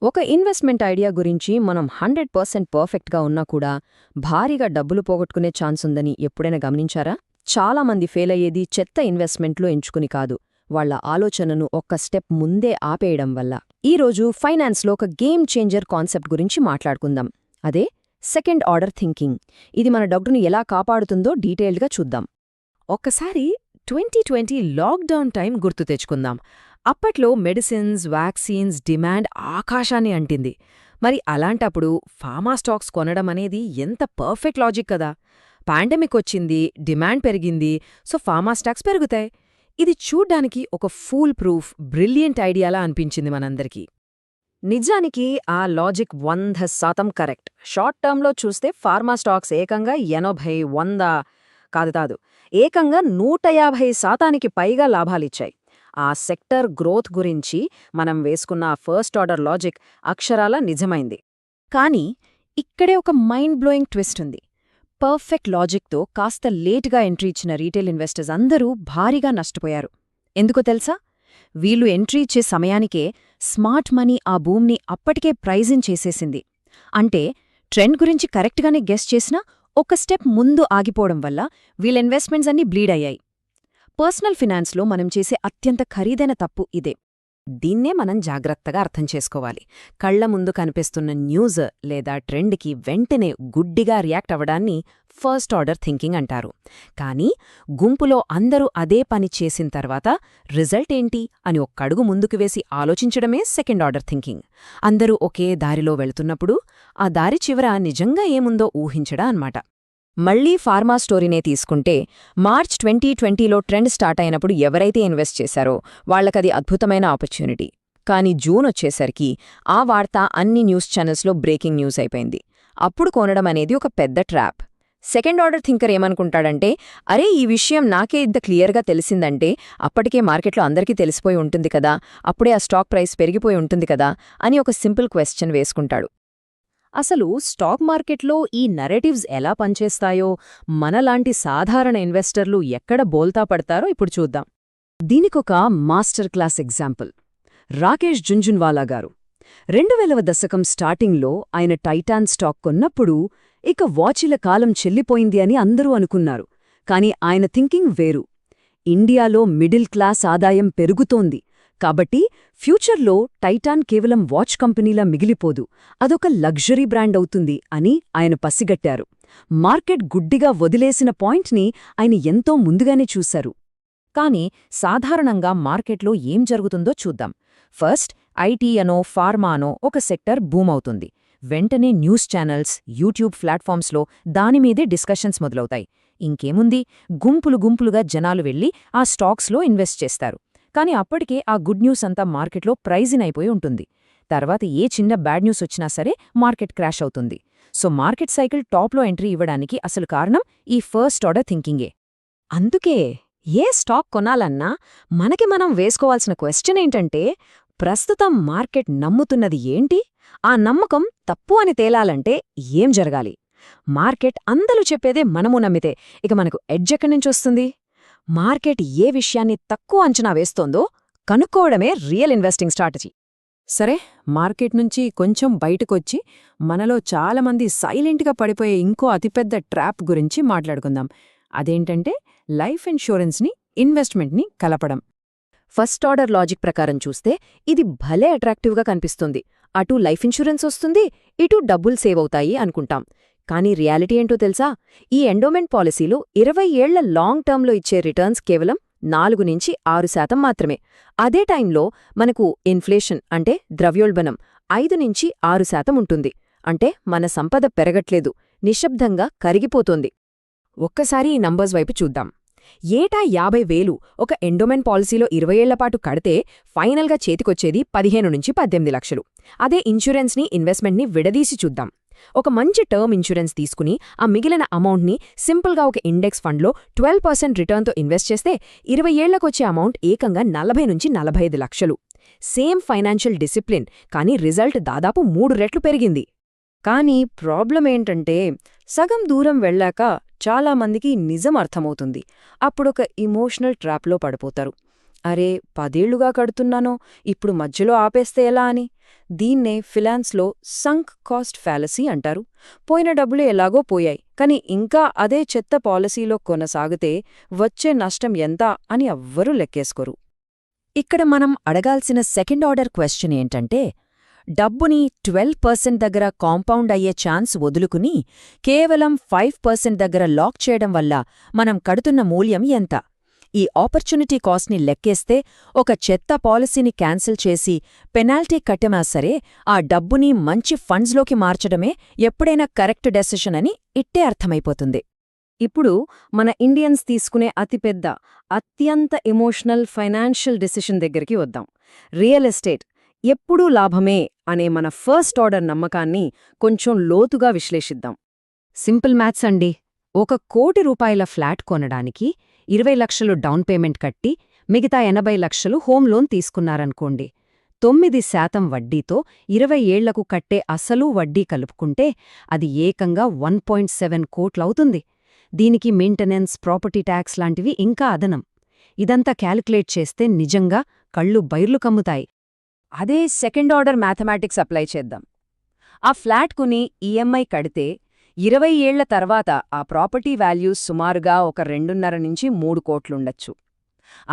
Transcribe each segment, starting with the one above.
ఒక investment idea గురించి మనం 100% పర్ఫెక్ట్గా ఉన్నా కూడా భారీగా డబ్బులు పోగొట్టుకునే ఛాన్స్ ఉందని ఎప్పుడైనా గమనించారా? చాలామంది ఫెయిల్ అయ్యేది చెత్త ఇన్వెస్ట్మెంట్లు ఎంచుకుని కాదు, వాళ్ళ ఆలోచనను ఒక్క స్టెప్ ముందే ఆపేయడం వల్ల. ఈరోజు ఫైనాన్స్లో ఒక గేమ్ చేంజర్ కాన్సెప్ట్ గురించి మాట్లాడుకుందాం. అదే సెకండ్ ఆర్డర్ థింకింగ్. ఇది మన డబ్బును ఎలా కాపాడుతుందో డీటెయిల్డ్గా చూద్దాం. ఒక్కసారి 2020 లాక్డౌన్ టైం గుర్తు తెచ్చుకుందాం. అప్పట్లో మెడిసిన్స్, వ్యాక్సిన్స్ డిమాండ్ ఆకాశాన్ని అంటింది. మరి అలాంటప్పుడు ఫార్మా స్టాక్స్ కొనడం అనేది ఎంత పర్ఫెక్ట్ లాజిక్ కదా! పాండమిక్ వచ్చింది, డిమాండ్ పెరిగింది, సో ఫార్మా స్టాక్స్ పెరుగుతాయి. ఇది చూడ్డానికి ఒక ఫూల్ ప్రూఫ్, బ్రిలియంట్ ఐడియాలా అనిపించింది మనందరికీ. నిజానికి ఆ లాజిక్ 100% కరెక్ట్. షార్ట్ టర్మ్లో చూస్తే ఫార్మా స్టాక్స్ ఏకంగా 80, 100 కాదు ఏకంగా 150% పైగా లాభాలిచ్చాయి. ఆ సెక్టర్ గ్రోత్ గురించి మనం వేసుకున్న ఫస్ట్ ఆర్డర్ లాజిక్ అక్షరాల నిజమైంది. కానీ ఇక్కడే ఒక మైండ్ బ్లోయింగ్ ట్విస్ట్ ఉంది. పర్ఫెక్ట్ లాజిక్తో కాస్త లేటుగా ఎంట్రీ ఇచ్చిన రీటైల్ ఇన్వెస్టర్స్ అందరూ భారీగా నష్టపోయారు. ఎందుకో తెలుసా? వీళ్ళు ఎంట్రీ ఇచ్చే సమయానికే స్మార్ట్ మనీ ఆ భూమిని అప్పటికే ప్రైజిన్ చేసేసింది. అంటే ట్రెండ్ గురించి కరెక్ట్గానే గెస్ చేసినా ఒక స్టెప్ ముందు ఆగిపోవడం వల్ల వీళ్ళ ఇన్వెస్ట్మెంట్స్ అన్నీ బ్లీడ్ అయ్యాయి. పర్సనల్ ఫినాన్స్లో మనం చేసే అత్యంత ఖరీదైన తప్పు ఇదే. దీన్నే మనం జాగ్రత్తగా అర్థం చేసుకోవాలి. కళ్ల ముందు కనిపిస్తున్న న్యూస్ లేదా ట్రెండ్కి వెంటనే గుడ్డిగా రియాక్ట్ అవ్వడాన్ని ఫస్ట్ ఆర్డర్ థింకింగ్ అంటారు. కానీ గుంపులో అందరూ అదే పని చేసిన తర్వాత రిజల్ట్ ఏంటి అని ఒక్కడుగు ముందుకు వేసి ఆలోచించడమే సెకండ్ ఆర్డర్ థింకింగ్. అందరూ ఒకే దారిలో వెళుతున్నప్పుడు ఆ దారి చివర నిజంగా ఏముందో ఊహించడా అన్నమాట. మళ్లీ ఫార్మా స్టోరీనే తీసుకుంటే, మార్చ్ 2020లో ట్రెండ్ స్టార్ట్ అయినప్పుడు ఎవరైతే ఇన్వెస్ట్ చేశారో వాళ్లకది అద్భుతమైన ఆపర్చునిటీ. కానీ జూన్ వచ్చేసరికి ఆ వార్త అన్ని న్యూస్ ఛానల్స్లో బ్రేకింగ్ న్యూస్ అయిపోయింది. అప్పుడు కొనడం అనేది ఒక పెద్ద ట్రాప్. సెకండ్ ఆర్డర్ థింకర్ ఏమనుకుంటాడంటే, అరే ఈ విషయం నాకే ఇంత క్లియర్గా తెలిసిందంటే అప్పటికే మార్కెట్లో అందరికీ తెలిసిపోయి ఉంటుంది కదా, అప్పుడే ఆ స్టాక్ ప్రైస్ పెరిగిపోయి ఉంటుంది కదా అని ఒక సింపుల్ క్వశ్చన్ వేసుకుంటాడు. అసలు స్టాక్ మార్కెట్లో ఈ నరేటివ్స్ ఎలా పనిచేస్తాయో, మనలాంటి సాధారణ ఇన్వెస్టర్లు ఎక్కడ బోల్తా పడతారో ఇప్పుడు చూద్దాం. దీనికొక master class example Rakesh Jhunjhunwala గారు. 2000వ దశకం స్టార్టింగ్లో ఆయన టైటాన్ స్టాక్ కొన్నప్పుడు ఇక వాచీల కాలం చెల్లిపోయింది అని అందరూ అనుకున్నారు. కాని ఆయన థింకింగ్ వేరు. ఇండియాలో మిడిల్ క్లాస్ ఆదాయం పెరుగుతోంది కాబట్టి ఫ్యూచర్లో టైటాన్ కేవలం వాచ్ కంపెనీలా మిగిలిపోదు, అదొక లగ్జరీ బ్రాండ్ అవుతుంది అని ఆయన పసిగట్టారు. మార్కెట్ గుడ్డిగా వదిలేసిన పాయింట్ని ఆయన ఎంతో ముందుగానే చూశారు. కాని సాధారణంగా మార్కెట్లో ఏం జరుగుతుందో చూద్దాం. ఫస్ట్ ఐటీ అనో ఫార్మా అనో ఒక సెక్టర్ బూమ్ అవుతుంది. వెంటనే న్యూస్ ఛానల్స్, యూట్యూబ్ ప్లాట్ఫామ్స్లో దానిమీదే డిస్కషన్స్ మొదలవుతాయి. ఇంకేముంది, గుంపులుగా జనాలు వెళ్లి ఆ స్టాక్స్లో ఇన్వెస్ట్ చేస్తారు. కానీ అప్పటికే ఆ గుడ్ న్యూస్ అంతా మార్కెట్లో ప్రైజిన్ అయిపోయి ఉంటుంది. తర్వాత ఏ చిన్న బ్యాడ్ న్యూస్ వచ్చినా సరే మార్కెట్ క్రాష్ అవుతుంది. సో మార్కెట్ సైకిల్ టాప్లో ఎంట్రీ ఇవ్వడానికి అసలు కారణం ఈ ఫస్ట్ ఆర్డర్ థింకింగే. అందుకే ఏ స్టాక్ కొనాలన్నా మనకి మనం వేసుకోవాల్సిన క్వశ్చన్ ఏంటంటే, ప్రస్తుతం మార్కెట్ నమ్ముతున్నది ఏంటి? ఆ నమ్మకం తప్పు అని తేలాలంటే ఏం జరగాలి? మార్కెట్ అందరూ చెప్పేదే మనము నమ్మితే ఇక మనకు ఎడ్జ్ ఎక్కడి నుంచొస్తుంది? మార్కెట్ ఏ విషయాన్ని తక్కువ అంచనా వేస్తోందో కనుక్కోవడమే రియల్ ఇన్వెస్టింగ్ స్ట్రాటజీ. సరే, మార్కెట్ నుంచి కొంచెం బయటకొచ్చి మనలో చాలామంది సైలెంట్గా పడిపోయే ఇంకో అతిపెద్ద ట్రాప్ గురించి మాట్లాడుకుందాం. అదేంటంటే లైఫ్ ఇన్షూరెన్స్ని, ఇన్వెస్ట్మెంట్ని కలపడం. ఫస్ట్ ఆర్డర్ లాజిక్ ప్రకారం చూస్తే ఇది భలే అట్రాక్టివ్గా కనిపిస్తుంది. అటు లైఫ్ ఇన్సూరెన్స్ వస్తుంది, ఇటు డబ్బులు సేవ్ అవుతాయి అనుకుంటాం. కానీ రియాలిటీ ఏంటో తెలుసా? ఈ ఎండోమెంట్ పాలసీలు 20 ఏళ్ల లాంగ్ టర్మ్లో ఇచ్చే రిటర్న్స్ కేవలం 4-6% మాత్రమే. అదే టైంలో మనకు ఇన్ఫ్లేషన్ అంటే ద్రవ్యోల్బణం 5-6% ఉంటుంది. అంటే మన సంపద పెరగట్లేదు, నిశ్శబ్దంగా కరిగిపోతోంది. ఒక్కసారి ఈ నంబర్స్ వైపు చూద్దాం. ఏటా 50,000 ఒక ఎండోమెంట్ పాలసీలో 20 ఏళ్లపాటు కడితే ఫైనల్గా చేతికొచ్చేది 15-18 లక్షలు. అదే ఇన్సూరెన్స్ని, ఇన్వెస్ట్మెంట్ని విడదీసి చూద్దాం. ఒక మంచి టర్మ్ ఇన్సూరెన్స్ తీసుకుని ఆ మిగిలిన అమౌంట్ని సింపుల్గా ఒక ఇండెక్స్ ఫండ్లో 12% రిటర్న్తో ఇన్వెస్ట్ చేస్తే 20 ఏళ్లకొచ్చే అమౌంట్ ఏకంగా 40-45 లక్షలు. సేమ్ ఫైనాన్షియల్ డిసిప్లిన్, కానీ రిజల్ట్ దాదాపు 3 రెట్లు పెరిగింది. కానీ ప్రాబ్లం ఏంటంటే, సగం దూరం వెళ్ళాక చాలామందికి నిజం అర్థమవుతుంది. అప్పుడొక ఇమోషనల్ ట్రాప్లో పడిపోతారు. అరే 10 ఏళ్లుగా కడుతున్నానో, ఇప్పుడు మధ్యలో ఆపేస్తే ఎలా అని. దీన్నే ఫినాన్స్లో సంక్ కాస్ట్ ఫ్యాలసీ అంటారు. పోయిన డబ్బులు ఎలాగో పోయాయి, కానీ ఇంకా అదే చెత్త పాలసీలో కొనసాగితే వచ్చే నష్టం ఎంత అని ఎవ్వరూ లెక్కేసుకోరు. ఇక్కడ మనం అడగాల్సిన సెకండ్ ఆర్డర్ క్వశ్చన్ ఏంటంటే, డబ్బుని 12% దగ్గర కాంపౌండ్ అయ్యే ఛాన్స్ వదులుకుని కేవలం 5% దగ్గర లాక్ చేయడం వల్ల మనం కడుతున్న మూల్యం ఎంత? ఈ ఆపర్చునిటీ కాస్ట్ని లెక్కేస్తే ఒక చెత్త పాలసీని క్యాన్సిల్ చేసి పెనాల్టీ కట్టినా సరే ఆ డబ్బుని మంచి ఫండ్స్లోకి మార్చడమే ఎప్పుడైనా కరెక్ట్ డెసిషన్ అని ఇట్టే అర్థమైపోతుంది. ఇప్పుడు మన ఇండియన్స్ తీసుకునే అత్యంత ఎమోషనల్ ఫైనాన్షియల్ డెసిషన్ దగ్గరికి వద్దాం. రియల్ ఎస్టేట్ ఎప్పుడూ లాభమే అనే మన ఫస్ట్ ఆర్డర్ నమ్మకాన్ని కొంచెం లోతుగా విశ్లేషిద్దాం. సింపుల్ మ్యాథ్స్ అండి. ₹1,00,00,000 ఫ్లాట్ కొనడానికి 20 లక్షలు డౌన్ పేమెంట్ కట్టి మిగతా 80 లక్షలు హోమ్ లోన్ తీసుకున్నారనుకోండి. 9% వడ్డీతో 20 ఏళ్లకు కట్టే అసలు వడ్డీ కలుపుకుంటే అది ఏకంగా 1.7 కోట్లవుతుంది. దీనికి మెయింటెనెన్స్, ప్రాపర్టీ ట్యాక్స్ లాంటివి ఇంకా అదనం. ఇదంతా క్యాలిక్యులేట్ చేస్తే నిజంగా కళ్ళు బైర్లు కమ్ముతాయి. అదే సెకండ్ ఆర్డర్ మ్యాథమెటిక్స్ అప్లై చేద్దాం. ఆ ఫ్లాట్ కొని ఈఎంఐ కడితే 20 ఏళ్ల తర్వాత ఆ ప్రాపర్టీ వాల్యూస్ సుమారుగా ఒక 2.5 నుంచి 3 కోట్లుండొచ్చు.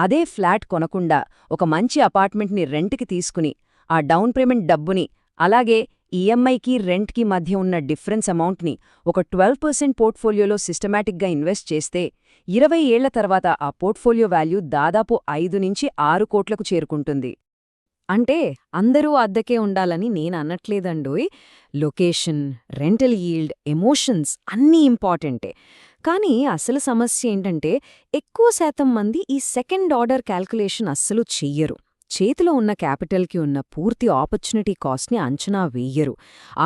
అదే ఫ్లాట్ కొనకుండా ఒక మంచి అపార్ట్మెంట్ని రెంట్కి తీసుకుని ఆ డౌన్ పేమెంట్ డబ్బుని అలాగే ఈఎంఐకి రెంట్కి మధ్య ఉన్న డిఫరెన్స్ అమౌంట్ని ఒక 12% పోర్ట్ఫోలియోలో సిస్టమాటిక్గా ఇన్వెస్ట్ చేస్తే 20 ఏళ్ల తర్వాత ఆ పోర్ట్ఫోలియో వాల్యూ దాదాపు 5 నుంచి 6 కోట్లకు చేరుకుంటుంది. అంటే అందరూ అద్దెకే ఉండాలని నేననట్లేదండోయ్. లొకేషన్, రెంటల్ యీల్డ్, ఎమోషన్స్ అన్నీ ఇంపార్టెంటే. కానీ అసలు సమస్య ఏంటంటే ఎక్కువ శాతం మంది ఈ సెకండ్ ఆర్డర్ క్యాల్కులేషన్ అస్సలు చెయ్యరు. చేతిలో ఉన్న క్యాపిటల్కి ఉన్న పూర్తి ఆపర్చునిటీ కాస్ట్ని అంచనా వెయ్యరు.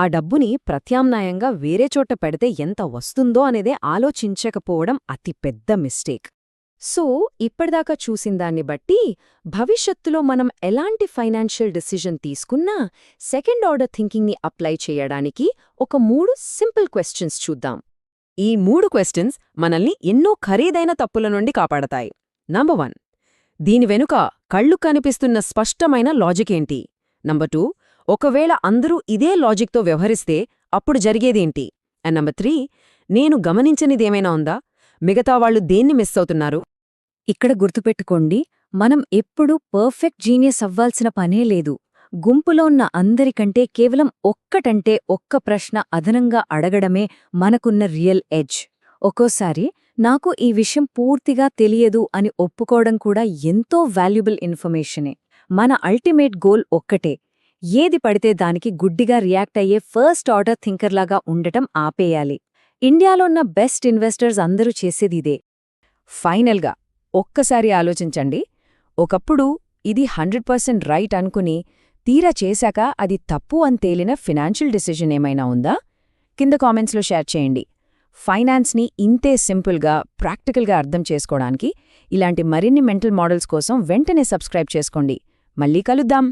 ఆ డబ్బుని ప్రత్యామ్నాయంగా వేరే చోట పెడితే ఎంత వస్తుందో అనేదే ఆలోచించకపోవడం అతిపెద్ద మిస్టేక్. సో ఇప్పటిదాకా చూసిందాన్ని బట్టి భవిష్యత్తులో మనం ఎలాంటి ఫైనాన్షియల్ డెసిజన్ తీసుకున్నా సెకండ్ ఆర్డర్ థింకింగ్ని అప్లై చేయడానికి ఒక 3 సింపుల్ క్వశ్చన్స్ చూద్దాం. ఈ 3 క్వశ్చన్స్ మనల్ని ఎన్నో ఖరీదైన తప్పుల నుండి కాపాడతాయి. నంబర్ 1, దీని వెనుక కళ్ళు కనిపిస్తున్న స్పష్టమైన లాజికేంటి? నంబర్ 2, ఒకవేళ అందరూ ఇదే లాజిక్తో వ్యవహరిస్తే అప్పుడు జరిగేదేంటి? అండ్ నంబర్ 3, నేను గమనించనిదేమైనా ఉందా? మిగతా వాళ్ళు దేన్ని మిస్ అవుతున్నారు? ఇక్కడ గుర్తుపెట్టుకోండి, మనం ఎప్పుడూ పర్ఫెక్ట్ జీనియస్ అవ్వాల్సిన పనే లేదు. గుంపులో ఉన్న అందరికంటే కేవలం ఒక్క ప్రశ్న అదనంగా అడగడమే మనకున్న రియల్ ఎడ్జ్. ఒక్కోసారి నాకు ఈ విషయం పూర్తిగా తెలియదు అని ఒప్పుకోవడం కూడా ఎంతో వాల్యుబుల్ ఇన్ఫర్మేషనే. మన అల్టిమేట్ గోల్ ఒక్కటే, ఏది పడితే దానికి గుడ్డిగా రియాక్ట్ అయ్యే ఫస్ట్ ఆర్డర్ థింకర్లాగా ఉండటం ఆపేయాలి. ఇండియాలో ఉన్న బెస్ట్ ఇన్వెస్టర్స్ అందరూ చేసేదిదే. ఫైనల్గా ఒక్కసారి ఆలోచించండి, ఒకప్పుడు ఇది 100% రైట్ అనుకుని తీరా చేశాక అది తప్పు అని తేలిన ఫినాన్షియల్ డిసిజన్ ఏమైనా ఉందా? కింద కామెంట్స్లో షేర్ చేయండి. ఫైనాన్స్ని ఇంతే సింపుల్గా, ప్రాక్టికల్గా అర్థం చేసుకోవడానికి ఇలాంటి మరిన్ని మెంటల్ మోడల్స్ కోసం వెంటనే సబ్స్క్రైబ్ చేసుకోండి. మళ్ళీ కలుద్దాం.